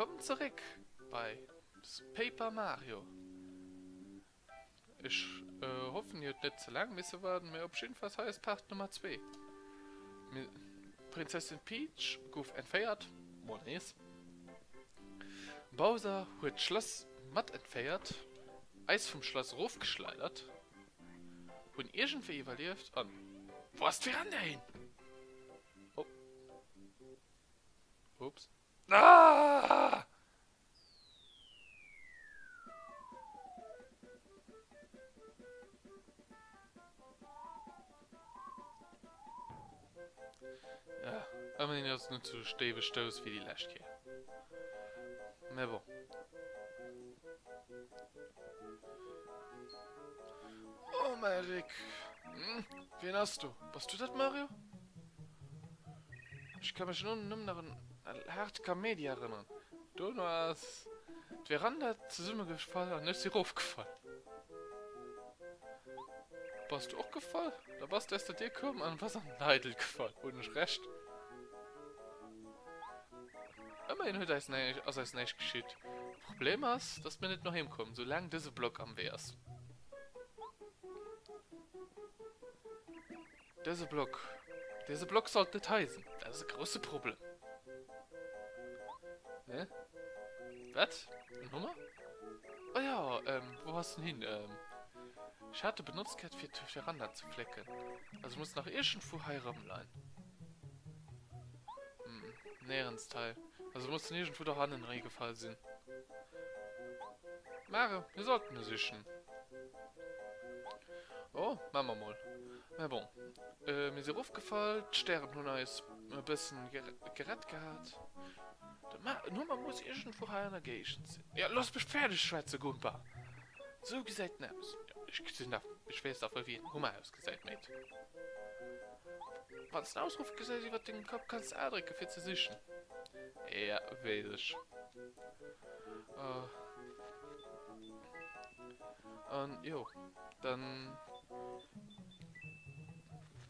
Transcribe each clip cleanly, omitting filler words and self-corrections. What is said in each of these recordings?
Willkommen zurück bei Paper Mario. Ich hoffe, ihr nicht zu lang müssen warten, mir auf jeden Fall heißt Part Nummer 2. Prinzessin Peach guf entfeiert, Mones. Bowser hat Schloss matt entfeiert, Eis vom Schloss raufgeschleudert und irgendwie überlebt an. Wo ist Veranda hin? Oh. Ups. Ah! Ja, aber ich jetzt nicht so stehen stoß wie die letzte hier. Aber bon. Oh, Magic. Wen hast du? Warst du das, Mario? Ich kann mich nur noch an Hard Comedy erinnern. Du hast die Veranda zusammengefallen und ist sie raufgefallen. Warst du auch gefallen? Da warst du erst dir gekommen und was an Neidel gefallen. Und nicht recht. Immerhin hat es nicht geschieht. Problem ist, dass wir nicht noch hinkommen, solange dieser Block am wär's. Dieser Block sollte nicht heißen. Das ist ein großes Problem. Ne? Was? Eine Nummer? Oh ja, wo hast du denn hin? Ich hatte benutzt gehabt, für die Veranda zu flecken. Also muss nach irgendwo heiraten. Näherens Teil. Also muss irgendwo der Hand in den gefallen sein. Mario, wir sollten es sichern. Oh, machen wir mal. Na bon. Mir ist aufgefallen, die Sterne nun ist ein bisschen gerettet gehabt. Nur man muss irgendwo heiraten gehen. Ja, lass mich fertig, Schweizer Gumba. So gesagt, ne. Ich weiß auch, wie ein Hummer ausgesagt mit. Wenn es einen Ausruf gesagt wird, den Kopf kannst du andrücken, für zu sichern. Ja, weiß ich. Und jo, dann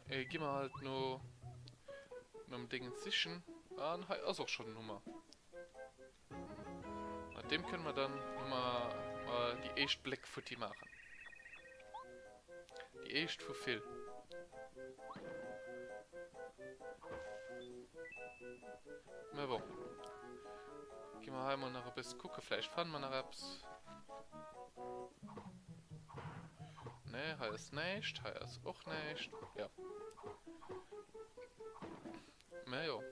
gehen wir halt nur um Dinge sichern. Und halt ist auch schon eine Nummer. Mit dem können wir dann mal die erste Blackfooty machen. Die erste für Phil. Na bon. Gehen wir einmal noch ein bisschen gucken, vielleicht fahren wir noch etwas. Ne, hier ist nicht, hier ist auch nicht. Ja. Na jo.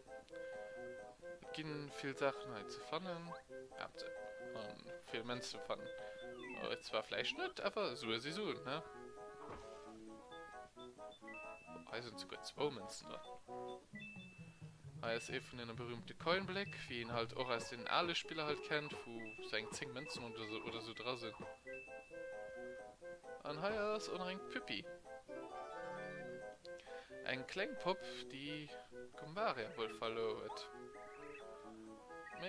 Es gibt viele Sachen halt zu fangen. Ja, und viele Menschen zu fangen. Zwar vielleicht nicht, aber so ist sie so, ne? Hier sind sogar 2 Menschen dran. Hier ist eben eine berühmte Coinblick, wie ihn halt auch als den alle Spieler halt kennt, wo sagen 10 Menschen oder so dran sind. Und hier ist auch noch ein Püppi. Ein Klangpop, die Gumbaria wohl verloren hat.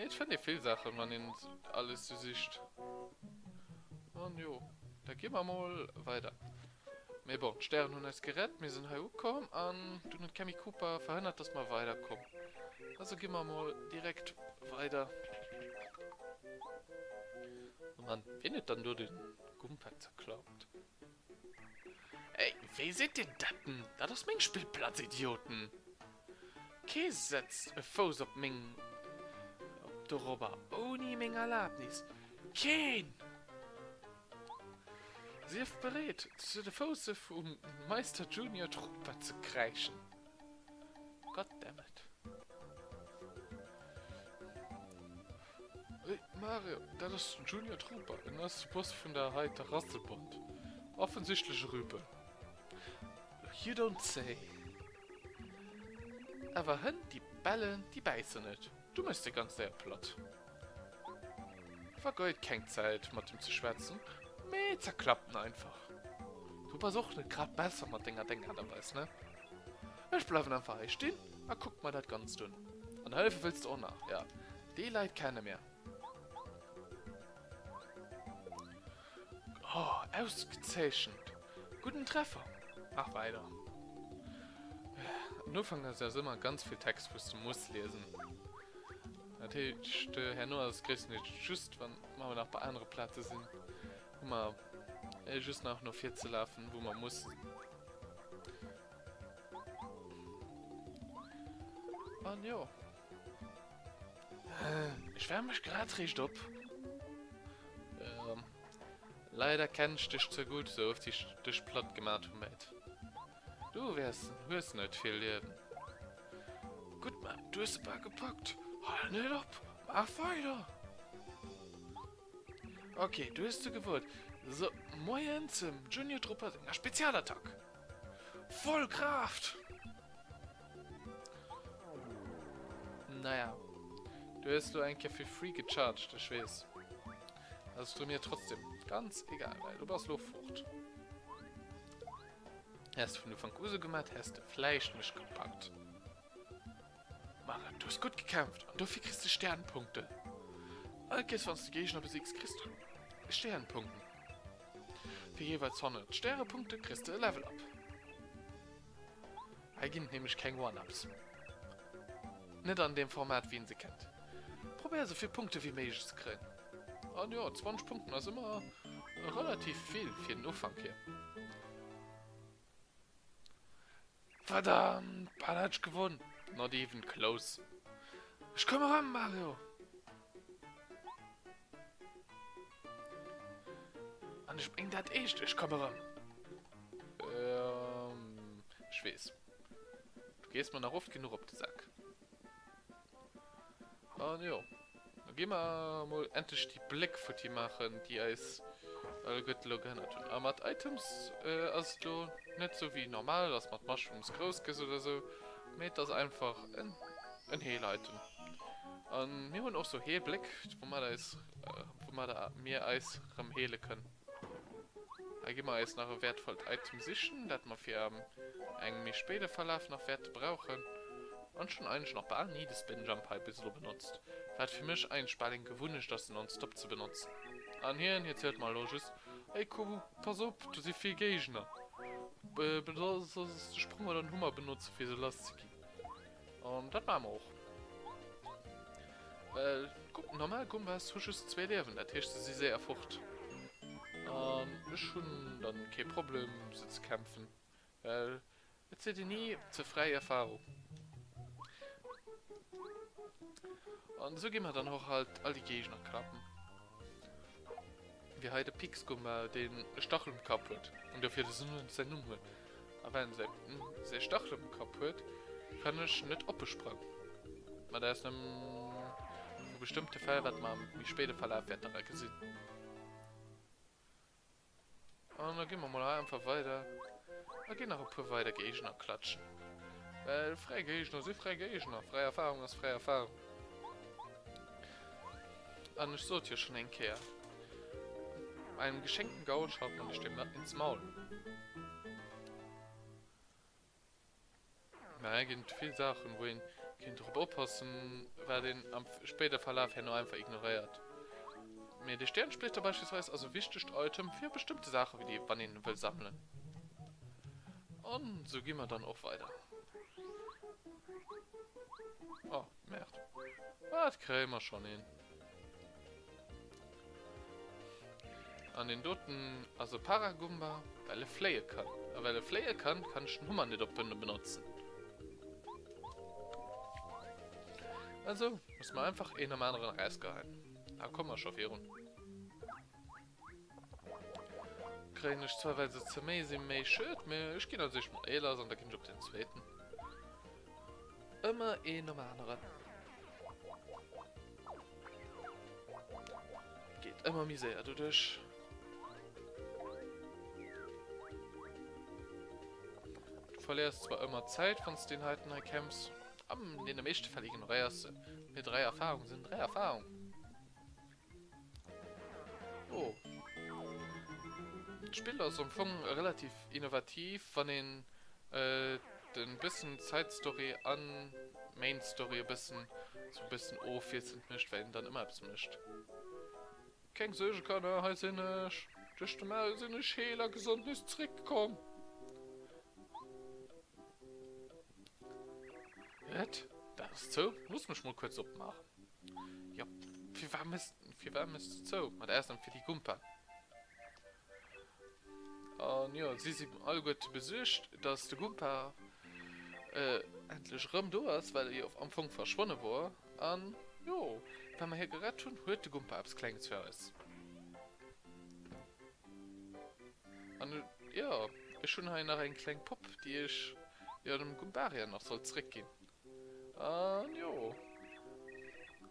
Ich finde viele Sachen, man ihn alles so sieht. Und jo, da gehen wir mal weiter. Aber bon, Stern und das Gerät, wir sind hier gekommen und du und Cammy Cooper verhindert, dass wir weiterkommen. Also gehen wir mal direkt weiter. Und man findet dann nur den Gumpack zerklappt. Ey, wer sind denn Daten? Das ist mein Spielplatz, Idioten. Käse setzt Fuß auf mein... darüber, ohne meine Erlaubnis. Kein! Sie ist bereit, zu der Fuß vom Meister Junior Trooper zu kreischen. Goddammit. Hey, Mario, das ist Junior Trooper. Und das ist der Boss von der Heiter Rasselbund. Offensichtlich Rübe. You don't say. Aber die Bällen, die beißen nicht. Du müsst ganz sehr platt. Vergeud keine Zeit, mit ihm zu schwätzen. Mir zerklappen einfach. Du versuchst nicht gerade besser mit Dinger dabei, ne? Ich bleib einfach hier stehen, guck mal das ganz dünn. Und helfen willst du auch nach, ja. Die leid keine mehr. Oh, ausgezeichnet. Guten Treffer. Mach weiter. Am Anfang ist ja immer ganz viel Text, was du musst lesen. Natürlich, Herr Noah ist Christ nicht just, wenn wir noch bei anderen Plätzen sind, wo man just noch nur 4 zu laufen, wo man muss. Und ja. Ich wärme mich gerade recht ab. Leider kenn ich dich zu gut, so auf dich platt gemacht von mir. Du wirst nicht viel leben. Gut, Mann, du hast ein paar gepackt. Halt nicht ab, mach weiter. Okay, du hast du gewollt. So, moin zum Junior-Trupper, ein Spezialattack. Voll Kraft. Naja, du hast nur eigentlich für free gecharged, ich weiß. Also du mir trotzdem ganz egal, weil du brauchst Luftfrucht. Hast du von Kuse gemacht, hast du Fleisch nicht gepackt. Mann, du hast gut gekämpft und dafür kriegst du Sternpunkte. Alles, was du Gegner besiegst, kriegst du Sternpunkte. Für jeweils 100 Sternepunkte kriegst du ein Level Up. Eigentlich nämlich kein One-Ups. Nicht an dem Format, wie ihn sie kennt. Probier so viele Punkte wie möglich zu kriegen. Und ja, 20 Punkte, das ist immer relativ viel für den Anfang hier. Verdammt, Panatsch gewonnen. Not even close. Ich komme ran, Mario. Und ich bring das echt, ich komme ran. Ich weiß. Du gehst mir noch oft genug auf den Sack. Und ja. Dann gehen wir mal endlich die Blickfoto machen, die als gut logan hat. Und mit Items also du nicht so wie normal, dass man Mushrooms groß ist oder so. Mit das einfach ein Hehl-Item. Und wir haben auch so Hehlblick, wo man da mehr Eis hehlen können. Da gehen wir als nach einem wertvollen Item sichern, das wir für einen später Verlauf noch Werte brauchen. Und schon eigentlich noch bei nie das Spin-Jump halt ein bisschen benutzt. Das für mich eigentlich bei den gewünscht, das nonstop zu benutzen. Und hier, jetzt hört mal los. Ey, Kubu, pass auf, du siehst viel Gegner. Das Sprung oder den Hummer benutzen für so Last. Und das machen wir auch. Weil, guck, normal Gumba hast du 2 Leben, das heißt, sie sehr erfurcht. Und ist schon dann kein Problem, sie zu kämpfen. Weil, jetzt seht ihr nie zur freien Erfahrung. Und so gehen wir dann auch halt all die Gegner klappen. Wie heute Pixgumba den Stachel im Kopf hat. Und dafür das sein Nummer. Aber wenn der Stachel im Kopf hat, kann ich nicht abgesprungen. Weil da ist ein bestimmte Fall, was man wie später Verlauf wird da gesehen. Und dann gehen wir mal einfach weiter. Dann gehen noch ein paar weiter Gegner klatschen. Weil freie Gegner sind freie Gegner. Freie Erfahrung ist freie Erfahrung. Und ich sollte hier schon ein Kehr. Einem geschenkten Gaul schaut man nicht ins Maul. Na, es gibt viele Sachen, wo ein Kind drauf aufpassen, weil den am später Verlauf her nur einfach ignoriert. Mir die Sternsplitter beispielsweise also wichtig Item für bestimmte Sachen, wie die man ihn will sammeln. Und so gehen wir dann auch weiter. Oh, Merd. Das kriegen wir schon hin. An den Doten, also Paragumba, weil er flayen kann. Aber weil er flayen kann ich Nummer nicht auf Bünde benutzen. Also, muss man einfach einen am anderen rausgehalten. Da kommen wir schon auf ihren. Kriege ich zwar, weil sie zu mehr sind, mehr Schild, aber ich gehe natürlich mal Elas und da gehe ich auf den zweiten. Immer einen am anderen. Geht immer Misere durch. Du verlierst zwar immer Zeit, wenn du den halt neu kämpfst, aber in den meisten Fällen ignorierst du. Mit 3 Erfahrungen sind 3 Erfahrungen. Oh. Das Spiel ist am Anfang relativ innovativ, von den bisschen Side-Story an Main-Story ein bisschen O14 mischt, weil ihn dann immer abmischt. Kein Söge kann er heißt nicht. Das mal sind nicht Hehler gesund nicht zurückkommen. Das ist so. Muss mich mal kurz abmachen. wie warm ist es so? Mit erst dann für die Gumpa. Und ja, sie sind alle gut besucht, dass der Gumpa endlich rum da ist, weil er auf Anfang verschwunden war. Und ja, wenn man hier gerade schon hört, der Gumpa etwas Kleines für uns. Und ja, ich schon hier noch einen kleinen Pop, die ich ja dem Gumbaria noch soll zurückgehen. Und ja.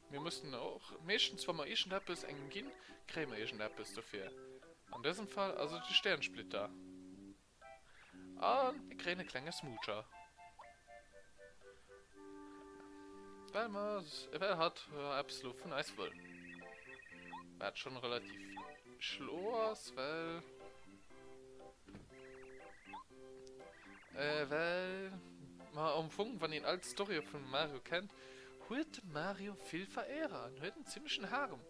Wir müssen auch, meistens, wenn wir irgendetwas gehen, kriegen wir irgendetwas dafür. In diesem Fall also die Sternsplitter. Und ich kriege eine kleine Smoocher. Weil hat absolut von Eis will. Wird schon relativ schloss, weil man am Funk, wenn ihr eine alte Story von Mario kennt, holt Mario viel Verehrer und hört einen ziemlichen Harem.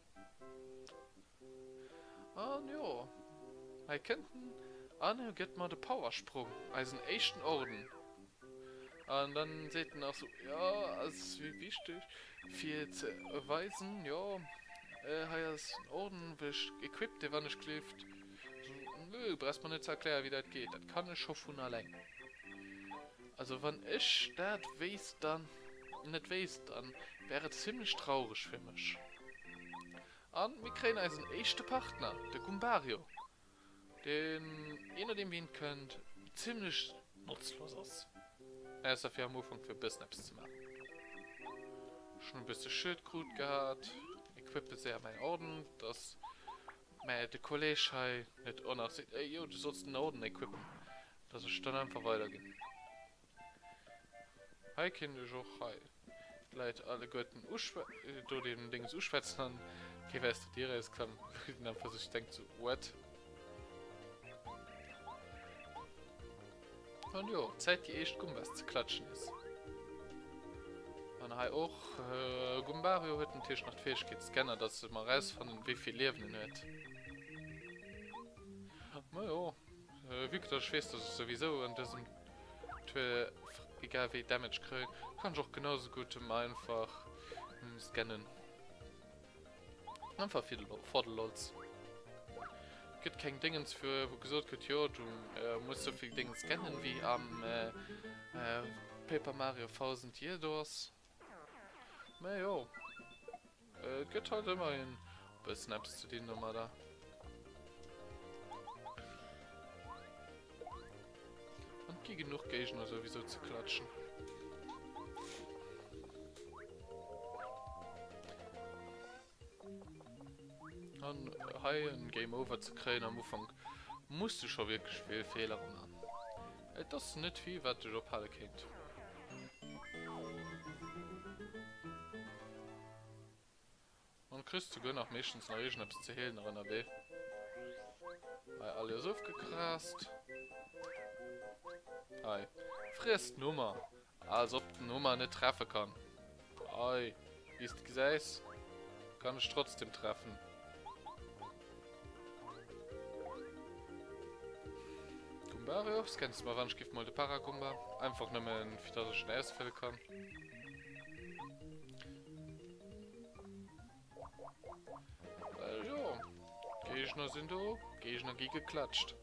Und ja, wir könnten Anne geht mal den Powersprung, also einen echten Orden. Und dann seht ihr auch so, ja, es ist wie wichtig, für zu erweisen, ja, hier ist ein Orden, wisch equipped, der war nicht klifft. So, nö, brauchst man nicht zu erklären, wie das geht, das kann ich schon von allein. Also, wenn ich das weiß, dann, nicht weiß, dann wäre es ziemlich traurig für mich. Und wir kriegen also einen echten Partner, der Gumbario. Den, je nachdem wie ihn könnt, ziemlich nutzlos ist. Er ist dafür am Anfang für Business zu machen. Schon ein bisschen Schildkrut gehabt, equippe sehr mein Orden, dass mir der Kollege nicht auch sieht, ey, jo, du sollst einen Orden equippen. Dass ich dann einfach weitergehen. Hi, Kinder, auch hi. Leute, alle Götten, du den Ding so schwätzen an, okay, wer ist dir, ist klar, dann versuche ich, denke so, what? Und jo, Zeit die echt Gumbas zu klatschen ist. Und dann auch Gumbario hat einen Tisch nach Fähigkeitsscanner, dass du mal rausfinden, wie viel Leben er hat. Na jo, Victor weiß das sowieso in diesem Tour, egal wie Damage kriegt, kann ich auch genauso gut einfach scannen. Einfach viel Vorderlots. Gibt kein Dingens für, wo gesagt wird, ja, du musst so viel Dinge scannen wie am Paper Mario 1000 Years. Na jo, geht halt immerhin bei Snaps zu den Nummer da. Und die genug Gegner sowieso zu klatschen. Und ein Game Over zu kriegen am Anfang, musst du schon wirklich viel Fehler machen. Das ist nicht viel, was du auf alle kennt. Und kriegst du gönn auch meistens noch etwas zu hellen in der Welt. Weil alles aufgekrast. Hi. Frisst Nummer. Als ob die Nummer nicht treffen kann. Hi. Wie ist gesagt? Kann ich trotzdem treffen. Gumbario, das kennst du mal, wann ich mal die Paragumba. Einfach nur mal ein wieder so schnell ausfällen kann. Ja. Gegner sind da, Gegner gegen geklatscht.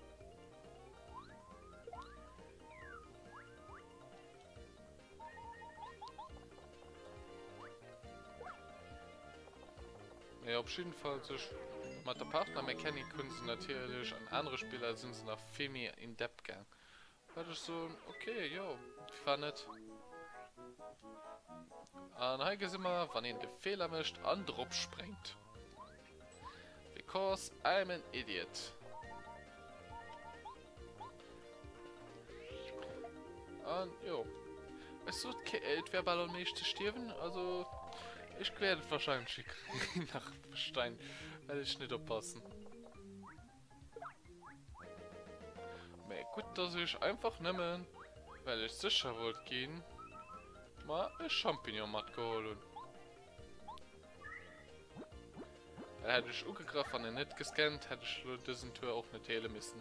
Ja, auf jeden Fall sich mit der Partnermechanik können sie natürlich an andere Spieler sind sie noch viel mehr in Depth gegangen. Weil ich so, okay, jo, ich war nicht. Und hier ist immer, wenn ihr den Fehler mischt, an Drop springt. Because I'm an idiot. Und jo. Es wird kein Ballon mich zu sterben, also ich werde wahrscheinlich nach Stein, weil ich nicht aufpassen. Aber gut, dass ich einfach nehmen, weil ich sicher wollte gehen, mal ein Champignon matt geholt. Hätte ich angegriffen und nicht gescannt, hätte ich diesen Tour auch nicht teilen müssen.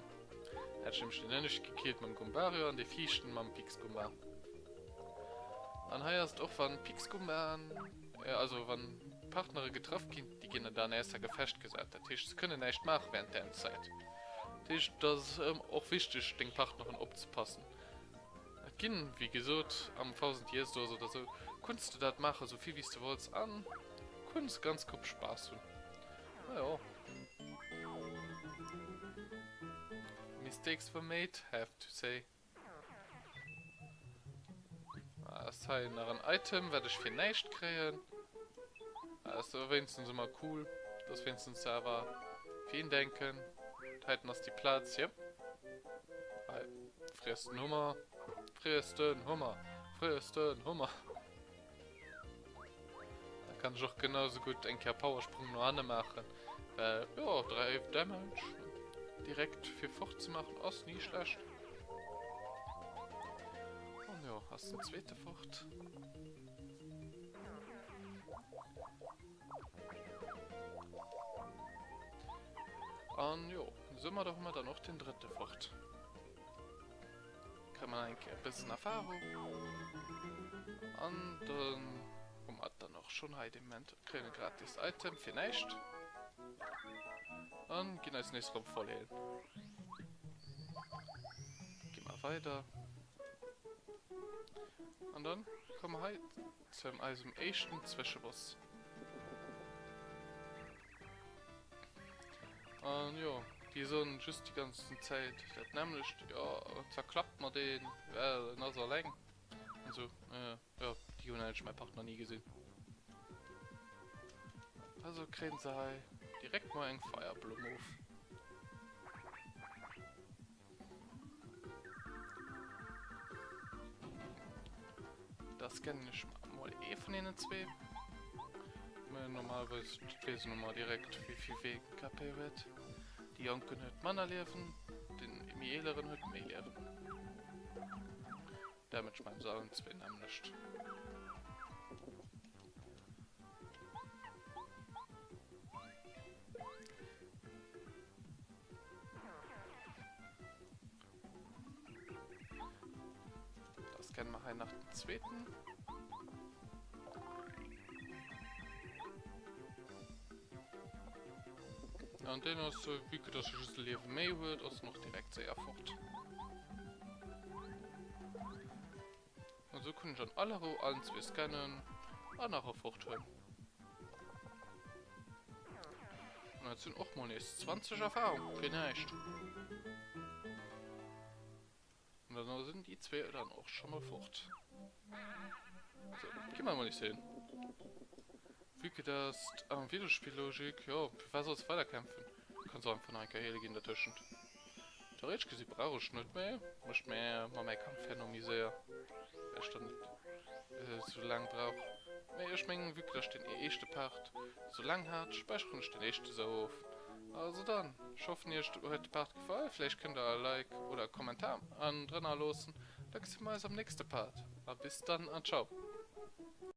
Hätte ich mich den nicht gekillt mit dem Gumbario und die Fichten mit dem Pixgumba. Und hier ist auch von Pixgumba, also von Partner getroffen gehen, die gehen dann erst gefecht gesagt. Das heißt, sie können nicht machen während der Zeit. Das ist auch wichtig, den Partnerin aufzupassen. Das ging, wie gesagt, am 1000 Years oder so. Kannst du das machen, so viel wie du willst, an. Kannst ganz gut Spaß haben. Naja. Mistakes were made, have to say. Das heißt, nach einem Item werde ich für nichts kriegen. Das ist wenigstens immer cool. Das wenigstens selber für ihn denken. Halten das die Platz, ja. Frisst einen Hummer. Frisst einen Hummer. Frisst einen Hummer. Da kann ich auch genauso gut einen Powersprung nur anmachen. Weil, ja, 3 Damage. Direkt für Fort zu machen, ist nie schlecht. Und ja, hast du eine zweite Fort. Und ja, sind wir doch mal dann noch den dritten Fort. Kann man eigentlich ein bisschen Erfahrung. Und dann kommt man dann auch schon heute im Moment ein gratis Item für nichts. Und gehen als nächstes Raum vollhellen. Gehen wir weiter. Und dann kommen wir heute zum ersten Zwischenboss. Und ja, die sind just die ganze Zeit, das nämlich, ja, zerklappt man den, ja, na so lang. Und so, ja, die haben ich mein Partner nie gesehen. Also kriegen sie direkt mal ein Feuerblumen auf. Das kenne ich mal von den zwei. Normalerweise lesen wir mal direkt, wie viel Wegen KP wird. Die Jungen hat Mana leben, den Älteren hat mehr leben. Damit ich meine Sachen zwei nämlich. Das kennen wir nach dem zweiten. Und dann ist so, wie das Leben mehr wird, ist noch direkt sehr fort. Und so können schon alle allen zwei scannen und nachher fortholen. Und jetzt sind auch mal nächstes 20 Erfahrungen, vielleicht. Und dann sind die zwei dann auch schon mal fort. So, gehen wir mal nicht sehen. Wie geht das am Videospiellogik? Ja, was soll es weiterkämpfen? Kannst du einfach nach einer Hele gehen dazwischen. Theoretisch gesehen brauche ich nicht mehr. Muss mehr Kampf hernomisieren. Weil ich dann nicht so lang brauche. Aber ich meine wirklich den ersten Part so lang hat, speichere ich den ersten so auf. Also dann, ich hoffe, ihr hat der Part gefallen. Vielleicht könnt ihr ein Like oder einen Kommentar an drinnen lassen. Dann sehen wir uns am nächsten Part. Aber bis dann und ciao.